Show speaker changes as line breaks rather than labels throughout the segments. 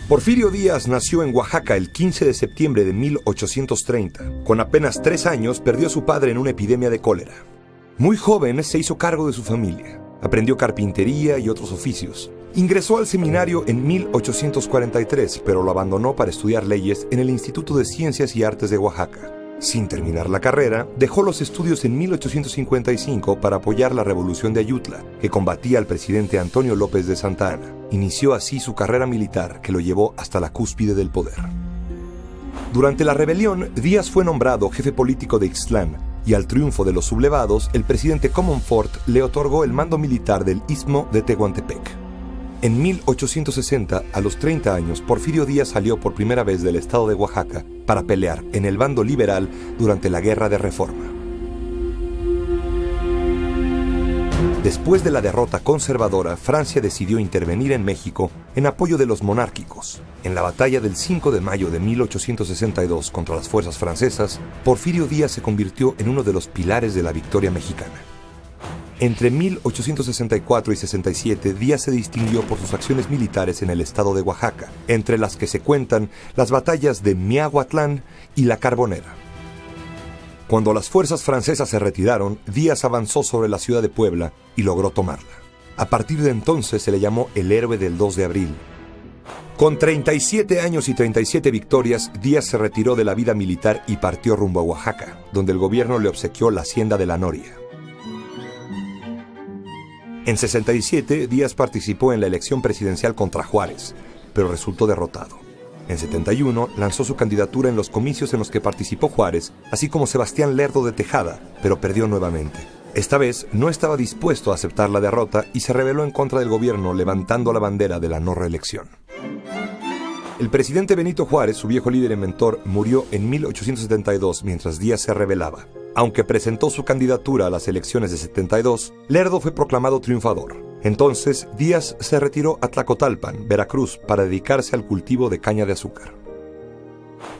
Porfirio Díaz nació en Oaxaca el 15 de septiembre de 1830. Con apenas 3 años perdió a su padre en una epidemia de cólera. Muy joven se hizo cargo de su familia. Aprendió carpintería y otros oficios. Ingresó al seminario en 1843, pero lo abandonó para estudiar leyes en el Instituto de Ciencias y Artes de Oaxaca. Sin terminar la carrera, dejó los estudios en 1855 para apoyar la Revolución de Ayutla, que combatía al presidente Antonio López de Santa Anna. Inició así su carrera militar, que lo llevó hasta la cúspide del poder. Durante la rebelión, Díaz fue nombrado jefe político de Ixtlán, y al triunfo de los sublevados, el presidente Comonfort le otorgó el mando militar del Istmo de Tehuantepec. En 1860, a los 30 años, Porfirio Díaz salió por primera vez del estado de Oaxaca para pelear en el bando liberal durante la Guerra de Reforma. Después de la derrota conservadora, Francia decidió intervenir en México en apoyo de los monárquicos. En la batalla del 5 de mayo de 1862 contra las fuerzas francesas, Porfirio Díaz se convirtió en uno de los pilares de la victoria mexicana. Entre 1864 y 67, Díaz se distinguió por sus acciones militares en el estado de Oaxaca, entre las que se cuentan las batallas de Miahuatlán y La Carbonera. Cuando las fuerzas francesas se retiraron, Díaz avanzó sobre la ciudad de Puebla y logró tomarla. A partir de entonces se le llamó el héroe del 2 de abril. Con 37 años y 37 victorias, Díaz se retiró de la vida militar y partió rumbo a Oaxaca, donde el gobierno le obsequió la hacienda de la Noria. En 67, Díaz participó en la elección presidencial contra Juárez, pero resultó derrotado. En 71, lanzó su candidatura en los comicios en los que participó Juárez, así como Sebastián Lerdo de Tejada, pero perdió nuevamente. Esta vez no estaba dispuesto a aceptar la derrota y se rebeló en contra del gobierno, levantando la bandera de la no reelección. El presidente Benito Juárez, su viejo líder y mentor, murió en 1872 mientras Díaz se rebelaba. Aunque presentó su candidatura a las elecciones de 72, Lerdo fue proclamado triunfador. Entonces, Díaz se retiró a Tlacotalpan, Veracruz, para dedicarse al cultivo de caña de azúcar.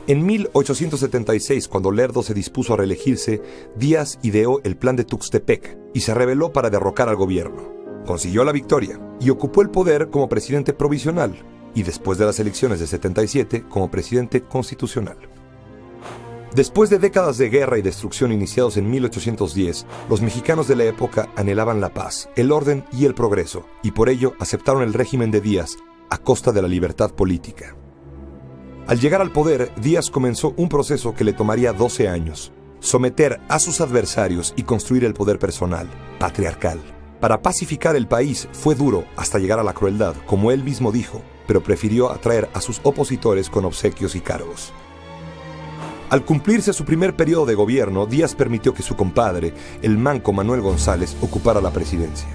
En 1876, cuando Lerdo se dispuso a reelegirse, Díaz ideó el Plan de Tuxtepec y se rebeló para derrocar al gobierno. Consiguió la victoria y ocupó el poder como presidente provisional y después de las elecciones de 77 como presidente constitucional. Después de décadas de guerra y destrucción iniciados en 1810, los mexicanos de la época anhelaban la paz, el orden y el progreso, y por ello aceptaron el régimen de Díaz a costa de la libertad política. Al llegar al poder, Díaz comenzó un proceso que le tomaría 12 años: someter a sus adversarios y construir el poder personal, patriarcal. Para pacificar el país fue duro hasta llegar a la crueldad, como él mismo dijo, pero prefirió atraer a sus opositores con obsequios y cargos. Al cumplirse su primer periodo de gobierno, Díaz permitió que su compadre, el manco Manuel González, ocupara la presidencia.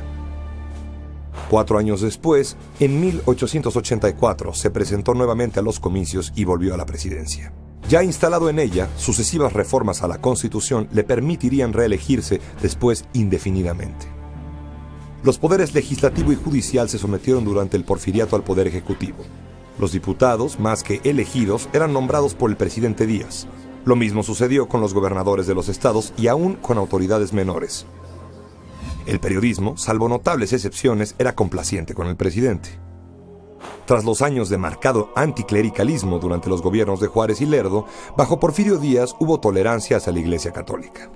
4 años después, en 1884, se presentó nuevamente a los comicios y volvió a la presidencia. Ya instalado en ella, sucesivas reformas a la Constitución le permitirían reelegirse después indefinidamente. Los poderes legislativo y judicial se sometieron durante el porfiriato al poder ejecutivo. Los diputados, más que elegidos, eran nombrados por el presidente Díaz. Lo mismo sucedió con los gobernadores de los estados y aún con autoridades menores. El periodismo, salvo notables excepciones, era complaciente con el presidente. Tras los años de marcado anticlericalismo durante los gobiernos de Juárez y Lerdo, bajo Porfirio Díaz hubo tolerancia hacia la Iglesia Católica.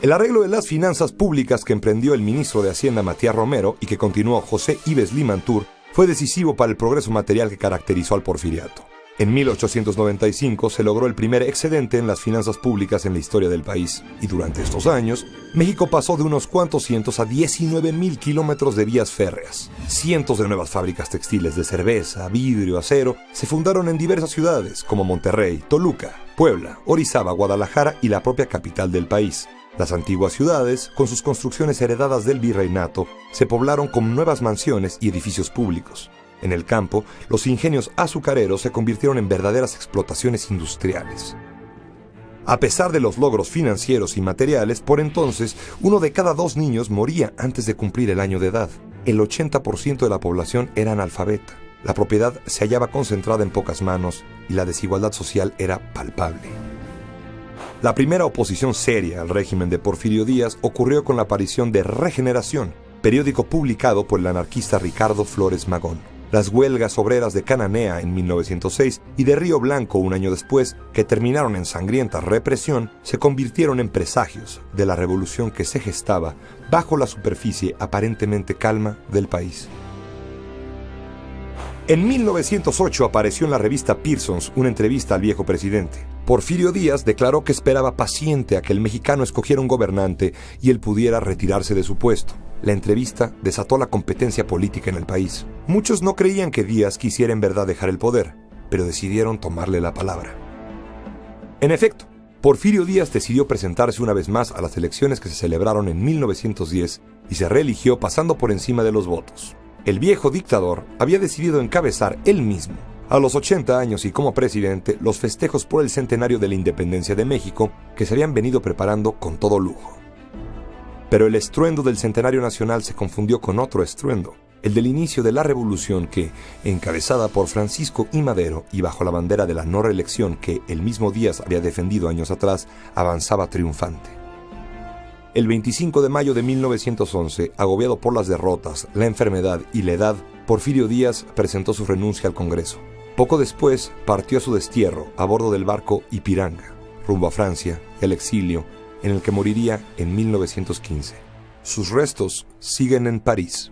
El arreglo de las finanzas públicas que emprendió el ministro de Hacienda Matías Romero y que continuó José Ives Limantur fue decisivo para el progreso material que caracterizó al porfiriato. En 1895 se logró el primer excedente en las finanzas públicas en la historia del país, y durante estos años, México pasó de unos cuantos cientos a 19,000 kilómetros de vías férreas. Cientos de nuevas fábricas textiles de cerveza, vidrio, acero se fundaron en diversas ciudades como Monterrey, Toluca, Puebla, Orizaba, Guadalajara y la propia capital del país. Las antiguas ciudades, con sus construcciones heredadas del virreinato, se poblaron con nuevas mansiones y edificios públicos. En el campo, los ingenios azucareros se convirtieron en verdaderas explotaciones industriales. A pesar de los logros financieros y materiales, por entonces, 1 de cada 2 niños moría antes de cumplir el año de edad. El 80% de la población era analfabeta. La propiedad se hallaba concentrada en pocas manos y la desigualdad social era palpable. La primera oposición seria al régimen de Porfirio Díaz ocurrió con la aparición de Regeneración, periódico publicado por el anarquista Ricardo Flores Magón. Las huelgas obreras de Cananea en 1906 y de Río Blanco un año después, que terminaron en sangrienta represión, se convirtieron en presagios de la revolución que se gestaba bajo la superficie aparentemente calma del país. En 1908 apareció en la revista Pearsons una entrevista al viejo presidente. Porfirio Díaz declaró que esperaba paciente a que el mexicano escogiera un gobernante y él pudiera retirarse de su puesto. La entrevista desató la competencia política en el país. Muchos no creían que Díaz quisiera en verdad dejar el poder, pero decidieron tomarle la palabra. En efecto, Porfirio Díaz decidió presentarse una vez más a las elecciones que se celebraron en 1910 y se reeligió pasando por encima de los votos. El viejo dictador había decidido encabezar él mismo, a los 80 años y como presidente, los festejos por el centenario de la independencia de México que se habían venido preparando con todo lujo. Pero el estruendo del centenario nacional se confundió con otro estruendo, el del inicio de la revolución que, encabezada por Francisco I. Madero y bajo la bandera de la no reelección que el mismo Díaz había defendido años atrás, avanzaba triunfante. El 25 de mayo de 1911, agobiado por las derrotas, la enfermedad y la edad, Porfirio Díaz presentó su renuncia al Congreso. Poco después partió a su destierro a bordo del barco Ipiranga, rumbo a Francia, el exilio, en el que moriría en 1915. Sus restos siguen en París.